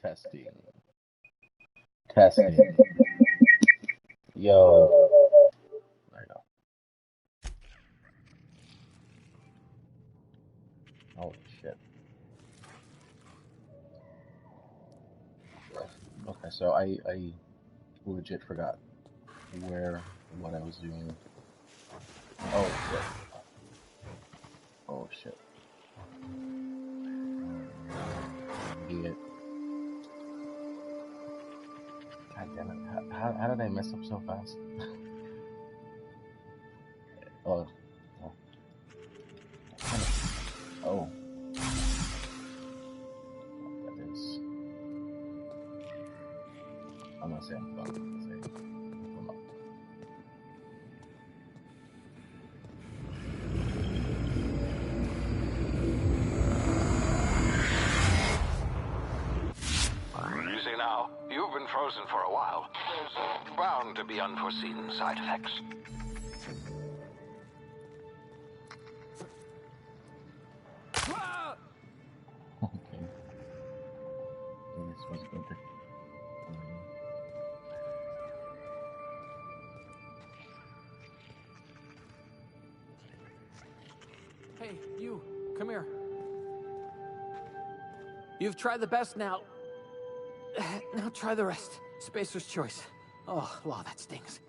Testing. Testing. Yo. There you go. Holy shit. Okay, so I legit forgot what I was doing. Oh shit. Oh shit. Idiot. God damn it. How did I mess up so fast? Oh. Oh. Oh. That is. I'm gonna say I'm done. I'm gonna say I'm up. Easy now. You've been frozen for a while. There's bound to be unforeseen side effects. Okay. This was good. Hey, you, come here. You've tried the best now. Now try the rest. Spacer's choice. Oh, wow, that stings.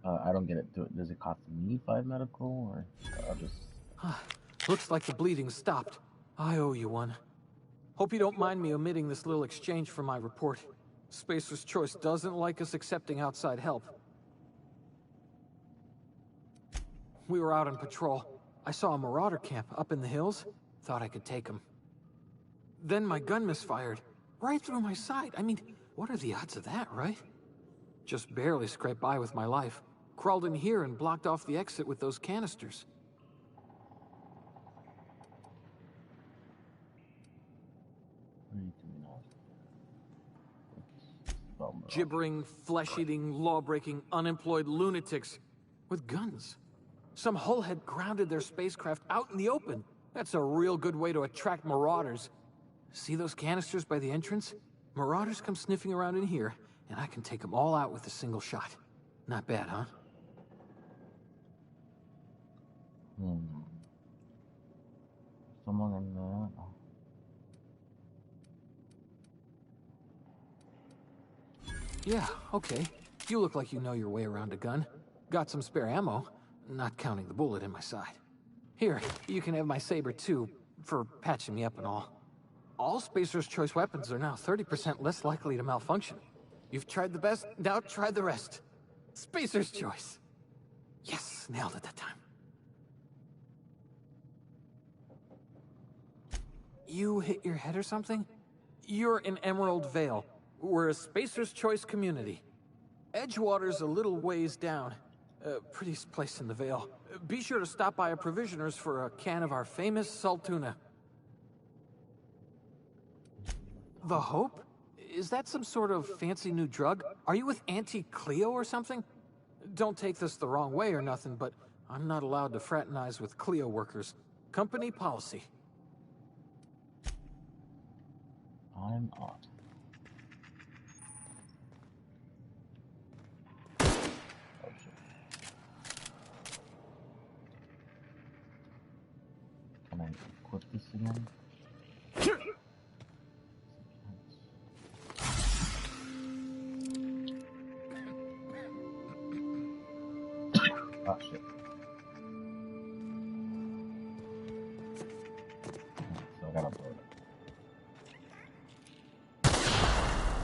I don't get it. Does it cost me 5 medical, or I'll just... Looks like the bleeding stopped. I owe you one. Hope you don't mind me omitting this little exchange from my report. Spacer's Choice doesn't like us accepting outside help. We were out on patrol. I saw a marauder camp up in the hills. Thought I could take him. Then my gun misfired. Right through my side. I mean, what are the odds of that, right? Just barely scraped by with my life. Crawled in here and blocked off the exit with those canisters. Gibbering, flesh-eating, law-breaking, unemployed lunatics with guns. Some hullhead grounded their spacecraft out in the open. That's a real good way to attract marauders. See those canisters by the entrance? Marauders come sniffing around in here, and I can take them all out with a single shot. Not bad, huh? Someone in there. Yeah, okay. You look like you know your way around a gun. Got some spare ammo, not counting the bullet in my side. Here, you can have my saber too, for patching me up and all. All Spacer's Choice weapons are now 30% less likely to malfunction. You've tried the best, now try the rest. Spacer's Choice. Yes, nailed it that time. You hit your head or something? You're in Emerald Vale. We're a Spacer's Choice community. Edgewater's a little ways down. Prettiest place in the Vale. Be sure to stop by a provisioner's for a can of our famous salt tuna. The Hope? Is that some sort of fancy new drug? Are you with Auntie Cleo or something? Don't take this the wrong way or nothing, but I'm not allowed to fraternize with Cleo workers. Company policy. I'm on. Oh shit. Can I equip this again? Oh shit. So I gotta blow it.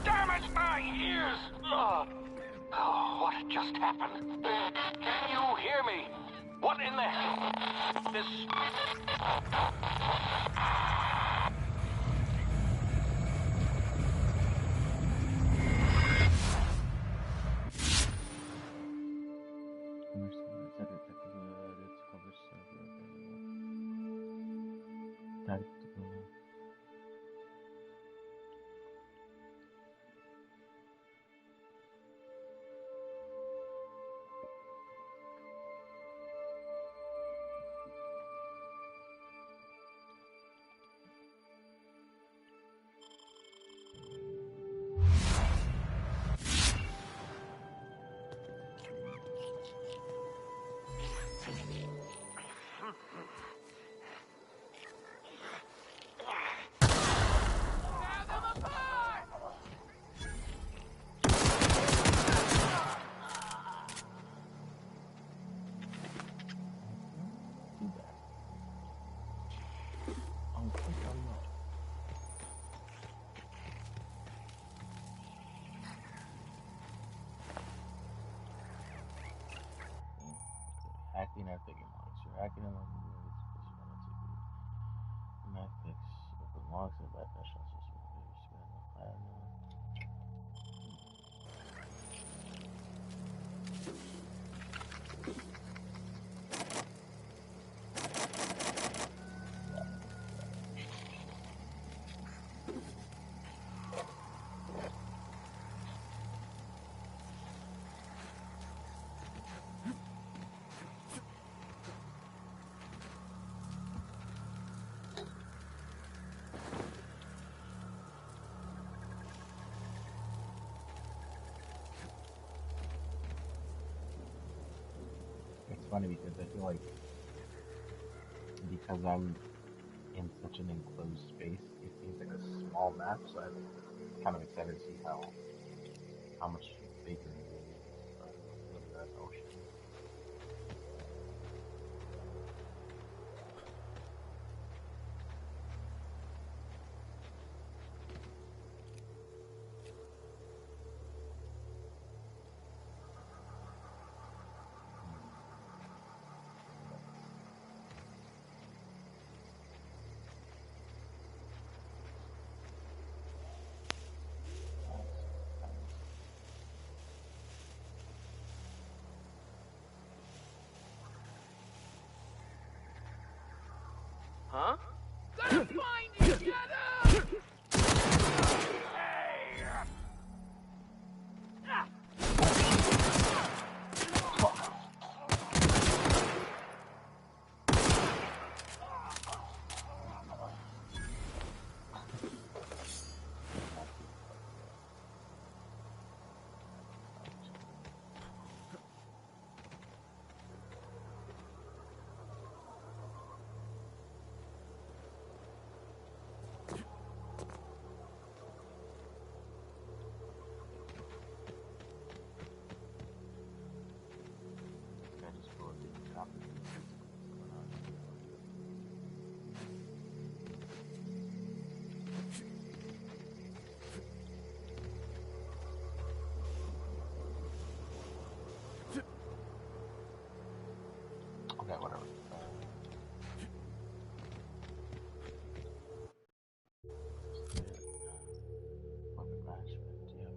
Damn it, my ears! Oh, what just happened? Can you hear me? What in the hell? This... Hacking or thinking logs. You're hacking them on the Mac fix open logs and bad national system. It's funny because I feel like because I'm in such an enclosed space, it seems like a small map, so I'm kind of excited to see how much bigger it is. Look at that ocean. Huh? Gonna find you, shut up! Hey! Okay, whatever. Weapon management, yeah.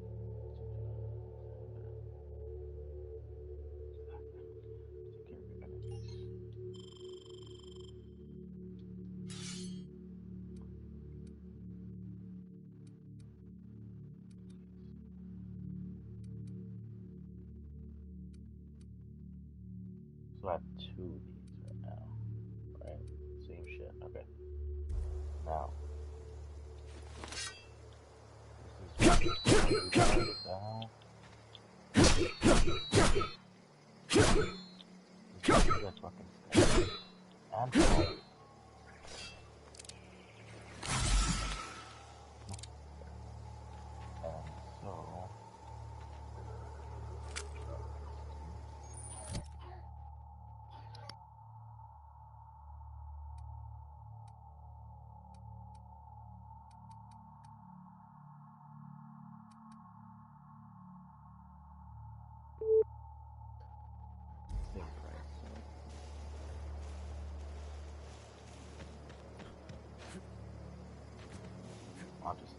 Take care of your enemies. So I have two of these right now, right? Same shit. Okay. Now, this is down. This is a fucking step. And fall. And so. Same price. So. I'll just.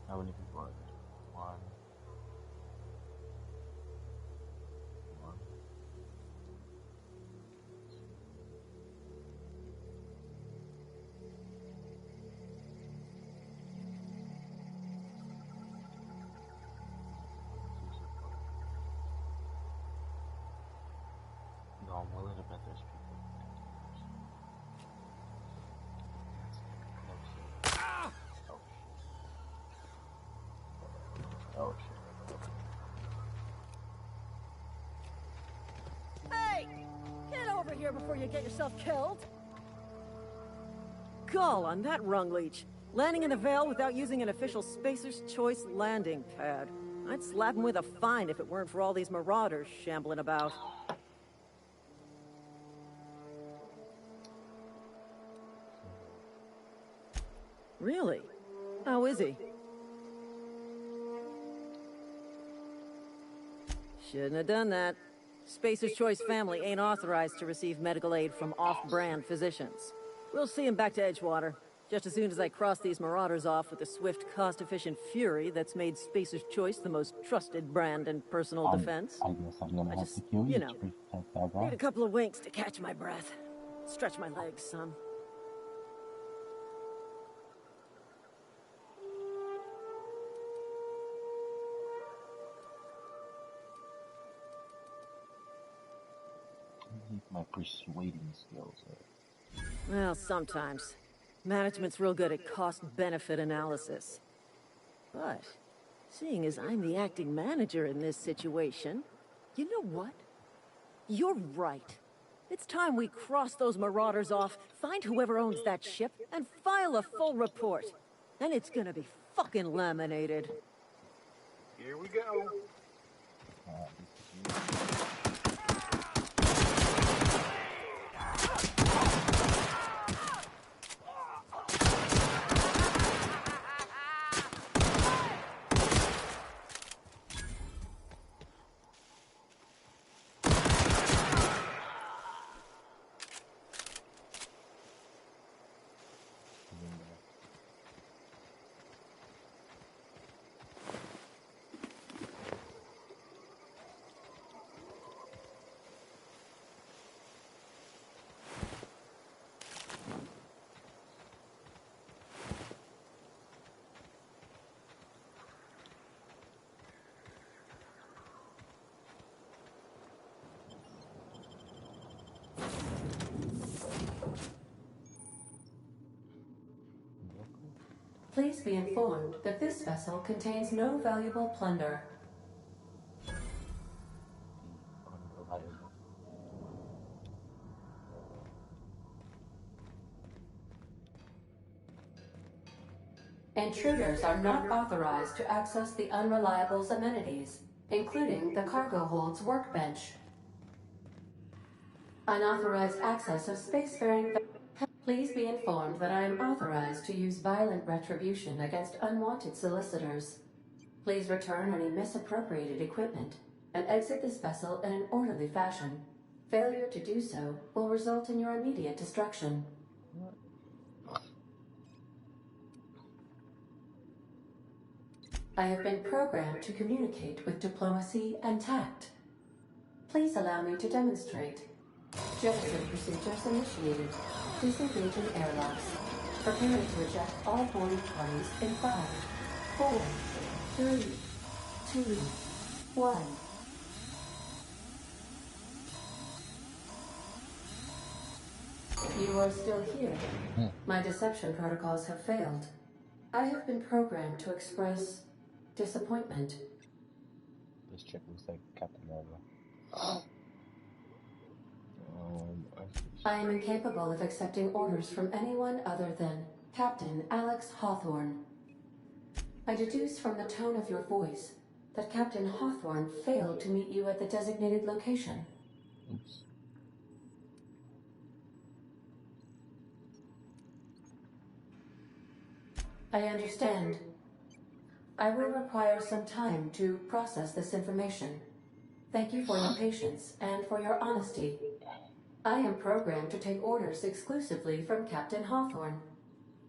How many people are there? One. One. Two. I'm willing to bet there's people downstairs. Oh shit. Hey! Get over here before you get yourself killed! Gall on that rung leech. Landing in the Vale without using an official Spacer's Choice landing pad. I'd slap him with a fine if it weren't for all these marauders shambling about. Really? How is he? Shouldn't have done that. Spacer's Choice family ain't authorized to receive medical aid from off-brand physicians. We'll see him back to Edgewater, just as soon as I cross these marauders off with the swift, cost-efficient fury that's made Spacer's Choice the most trusted brand in personal defense. I guess I'm gonna have to kill you, to protect that guy. Need a couple of winks to catch my breath. Stretch my legs, son. My persuading skills Well, sometimes. Management's real good at cost-benefit analysis. But, seeing as I'm the acting manager in this situation, you know what? You're right. It's time we cross those marauders off, find whoever owns that ship, and file a full report. And it's gonna be fucking laminated. Here we go. Please be informed that this vessel contains no valuable plunder. Intruders are not authorized to access the Unreliable's amenities, including the cargo hold's workbench. Unauthorized access of spacefaring. Please be informed that I am authorized to use violent retribution against unwanted solicitors. Please return any misappropriated equipment and exit this vessel in an orderly fashion. Failure to do so will result in your immediate destruction. I have been programmed to communicate with diplomacy and tact. Please allow me to demonstrate. Jettison procedures initiated. Disengaging airlocks. Preparing to eject all boarding parties in 5, 4, 3, 2, 1. You are still here. My deception protocols have failed. I have been programmed to express disappointment. This chick looks like Captain Marvel. I am incapable of accepting orders from anyone other than Captain Alex Hawthorne. I deduce from the tone of your voice that Captain Hawthorne failed to meet you at the designated location. Oops. I understand. I will require some time to process this information. Thank you for your patience and for your honesty. I am programmed to take orders exclusively from Captain Hawthorne.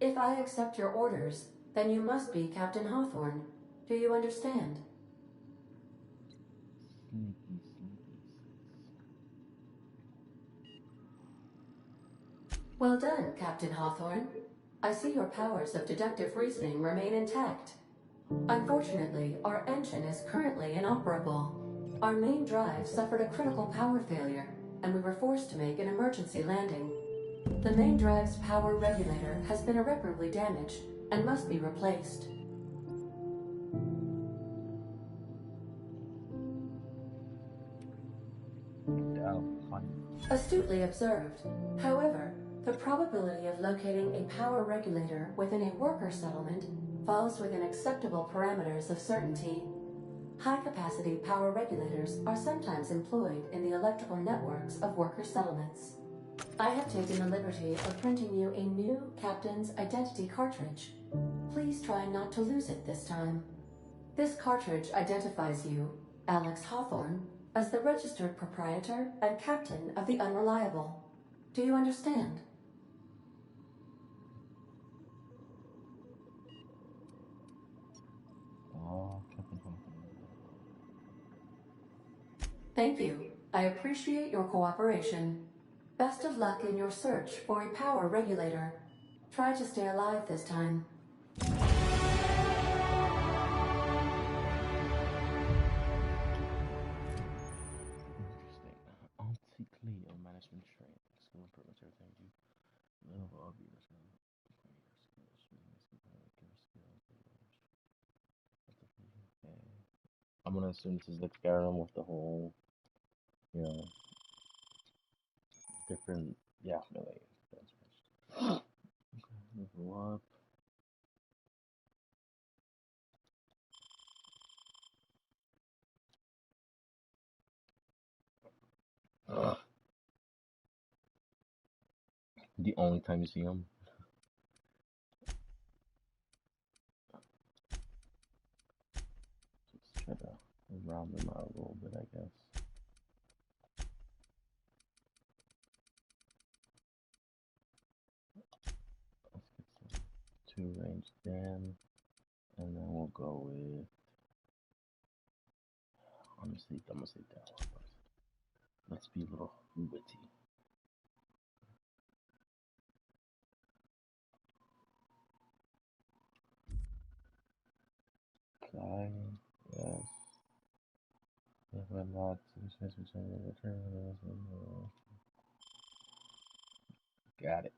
If I accept your orders, then you must be Captain Hawthorne. Do you understand? Well done, Captain Hawthorne. I see your powers of deductive reasoning remain intact. Unfortunately, our engine is currently inoperable. Our main drive suffered a critical power failure, and we were forced to make an emergency landing. The main drive's power regulator has been irreparably damaged and must be replaced. Yeah, fine. Astutely observed. However, the probability of locating a power regulator within a worker settlement falls within acceptable parameters of certainty. High-capacity power regulators are sometimes employed in the electrical networks of worker settlements. I have taken the liberty of printing you a new Captain's Identity cartridge. Please try not to lose it this time. This cartridge identifies you, Alex Hawthorne, as the registered proprietor and captain of the Unreliable. Do you understand? Oh, Captain Hawthorne. Thank you. I appreciate your cooperation. Best of luck in your search for a power regulator. Try to stay alive this time. Interesting. Anti-Cleo management training. Skill improvements, everything you level up your skills. Okay. I'm gonna assume this is like Skyrim with the whole, you know, different, yeah, melee. Okay, level up. The only time you see him. Let's try to round them out a little bit, I guess. Let's get some two range Dan, and then we'll go with, honestly, I'm gonna say that one first. Let's be a little witty. Apply, yes. If I lock two space between the return, got it.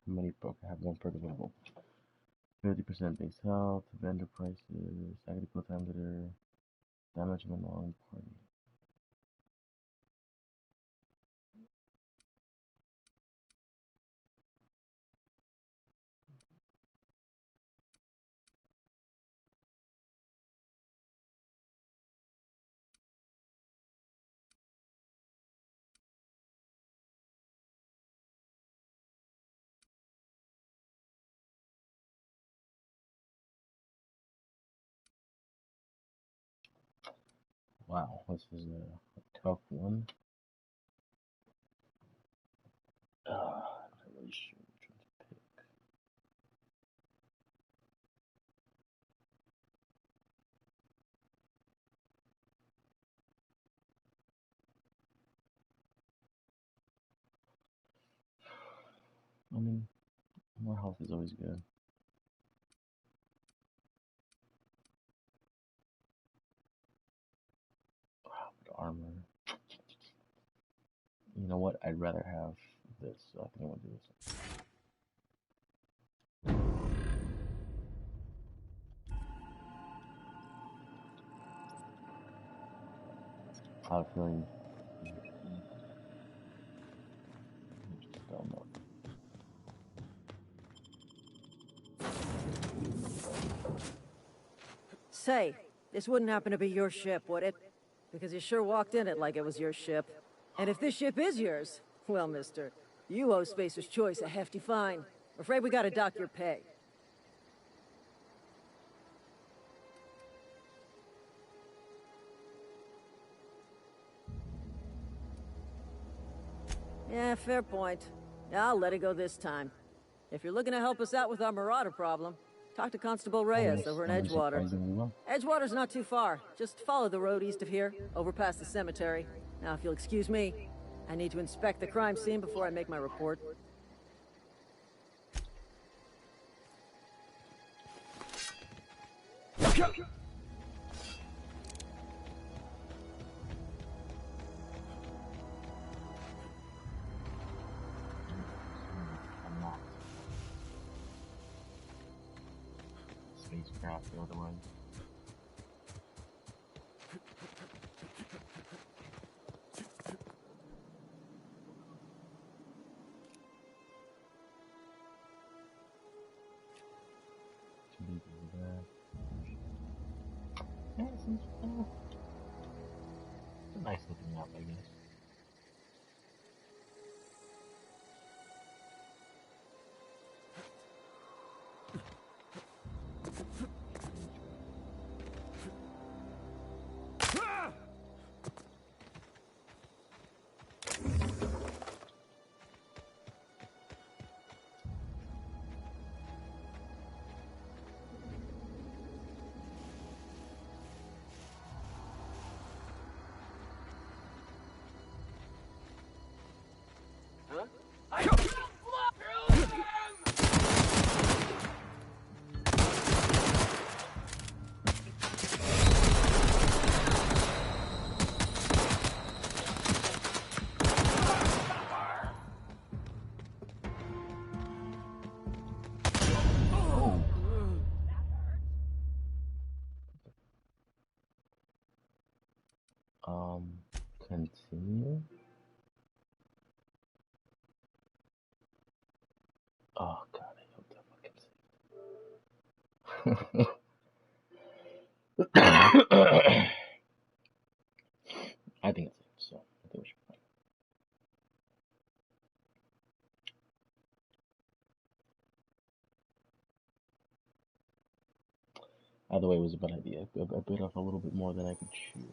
How many perk? I have one perk available. 50% base health, vendor prices, critical time leader, damage on the long party. Wow, this is a tough one. I'm not really sure which one to pick. I mean, more health is always good. But armor. You know what? I'd rather have this, so I think I'm gonna do this. I have a feeling. Just don't know. Say, this wouldn't happen to be your ship, would it? Because you sure walked in it like it was your ship. And if this ship is yours, well, mister, you owe Spacer's Choice a hefty fine. I'm afraid we gotta dock your pay. Yeah, fair point. Yeah, I'll let it go this time. If you're looking to help us out with our marauder problem, talk to Constable Reyes over in Edgewater. Surprisingly well. Edgewater's not too far. Just follow the road east of here, over past the cemetery. Now, if you'll excuse me, I need to inspect the crime scene before I make my report. Unlocked. Spacecraft the other way. Yeah, it seems it's a nice looking map, I guess. Continue. Oh god, I hope that fucking saved. I think it's safe, so I think we should be fine. Either way, it was a bad idea. I bit off a little bit more than I could chew.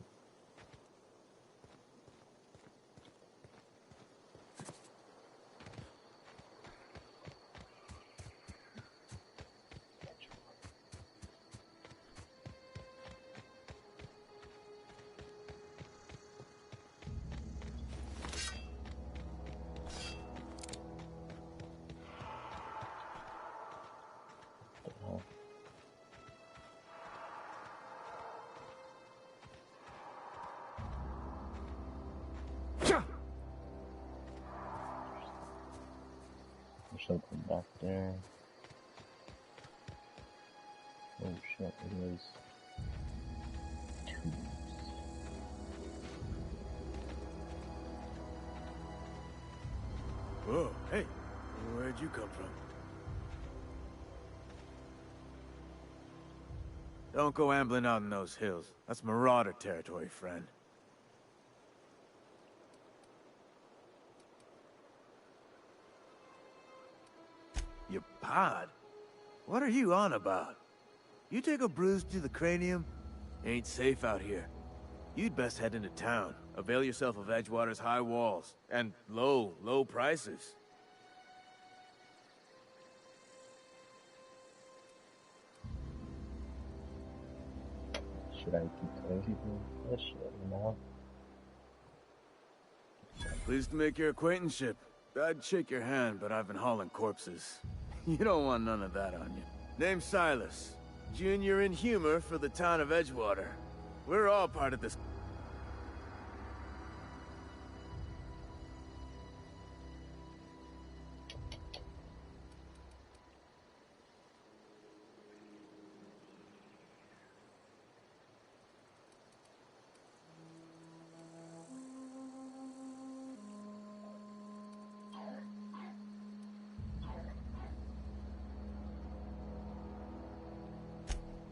Something back there. Oh shit, it was tubes. Whoa, hey, where'd you come from? Don't go ambling out in those hills. That's marauder territory, friend. Your pod? What are you on about? You take a bruise to the cranium? Ain't safe out here. You'd best head into town. Avail yourself of Edgewater's high walls. And low prices. Should I keep telling people this shit, you know? Pleased to make your acquaintanceship. I'd shake your hand, but I've been hauling corpses. You don't want none of that on you. Name's Silas. Junior in humor for the town of Edgewater. We're all part of this.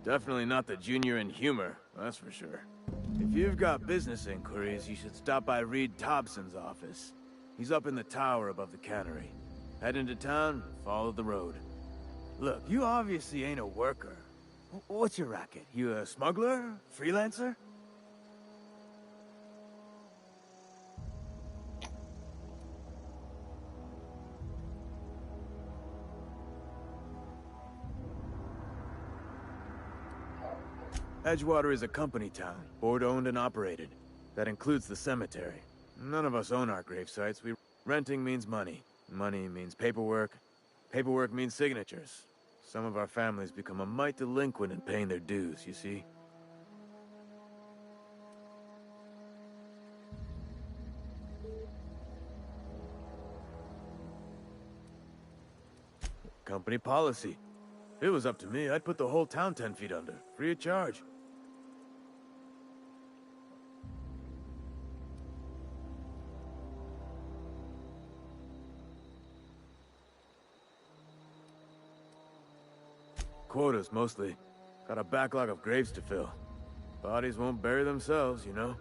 Definitely not the junior in humor, that's for sure. If you've got business inquiries, you should stop by Reed Thompson's office. He's up in the tower above the cannery. Head into town, follow the road. Look, you obviously ain't a worker. What's your racket? You a smuggler? Freelancer? Edgewater is a company town, board-owned and operated. That includes the cemetery. None of us own our grave sites. Renting means money. Money means paperwork. Paperwork means signatures. Some of our families become a mite delinquent in paying their dues, you see? Company policy. If it was up to me, I'd put the whole town 10 feet under, free of charge. Quotas, mostly. Got a backlog of graves to fill. Bodies won't bury themselves, you know?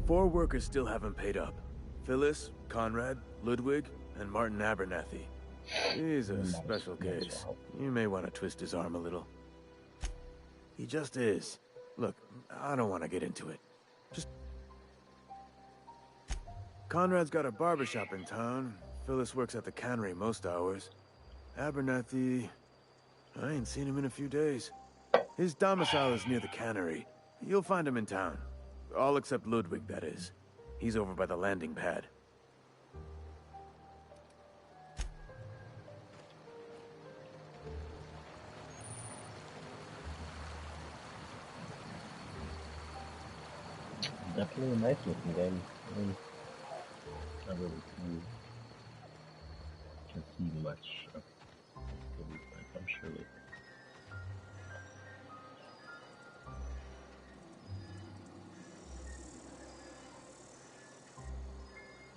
Four workers still haven't paid up. Phyllis, Conrad, Ludwig, and Martin Abernathy. He's a special case. You may want to twist his arm a little. He just is. Look, I don't want to get into it. Conrad's got a barbershop in town. Phyllis works at the cannery most hours. Abernathy... I ain't seen him in a few days. His domicile is near the cannery. You'll find him in town. All except Ludwig, that is. He's over by the landing pad. Definitely a nice looking game. I mean, not really can see much of the movement, I'm sure.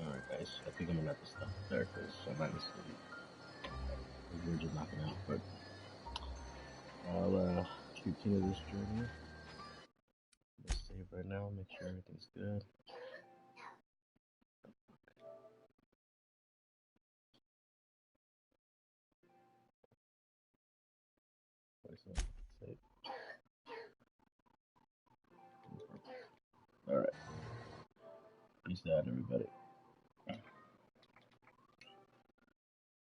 Alright guys, I think I'm gonna have to stop there because I'm honestly we're just knocking out, but I'll continue this journey. Let's save right now, make sure everything's good. Save. Alright. Peace out, everybody.